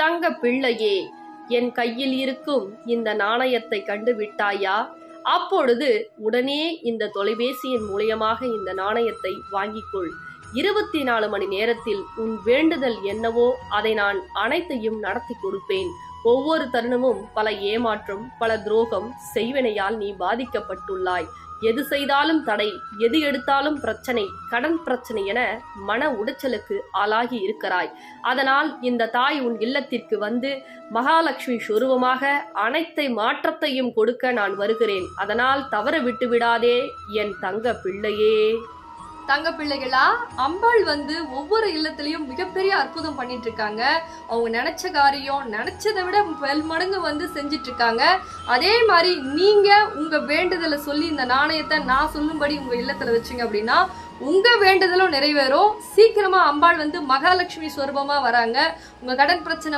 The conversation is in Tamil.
தங்க பிள்ளையே, என் கையில் இருக்கும் இந்த நாணயத்தை கண்டு விட்டாயா? அப்பொழுது உடனே இந்த தொலைபேசியின் மூலியமாக இந்த நாணயத்தை வாங்கிக்கொள். 24 மணி நேரத்தில் உன் வேண்டுதல் என்னவோ அதை நான் அனைத்தையும் நடத்தி கொடுப்பேன். ஒவ்வொரு தருணமும் பல ஏமாற்றம், பல துரோகம், செய்வினையால் நீ பாதிக்கப்பட்டுள்ளாய். எது செய்தாலும் தடை, எது எடுத்தாலும் பிரச்சனை, கடன் பிரச்சனை என மன உடைச்சலுக்கு ஆளாகி இருக்கிறாய். அதனால் இந்த தாய் உன் இல்லத்திற்கு வந்து மகாலட்சுமி சொரூபமாக அனைத்தை மாற்றத்தையும் கொடுக்க நான் வருகிறேன். அதனால் தவற விட்டு விடாதே என் தங்க பிள்ளையே. தங்க பிள்ளைகளா, அம்பாள் வந்து ஒவ்வொரு இல்லத்திலையும் மிகப்பெரிய அற்புதம் பண்ணிட்டு இருக்காங்க. அவங்க நினைச்ச காரியம் நினைச்சதை விட மடங்கு வந்து செஞ்சிட்டு இருக்காங்க. அதே மாதிரி நீங்க உங்க வேண்டுதலை சொல்லி இந்த நாணயத்தை நான் சொல்லும்படி உங்க இல்லத்துல வச்சுங்க அப்படின்னா உங்க வேண்டுதலும் நிறைவேறும். சீக்கிரமா அம்பாள் வந்து மகாலட்சுமி ஸ்வரூபமா வராங்க. உங்க கடன் பிரச்சனை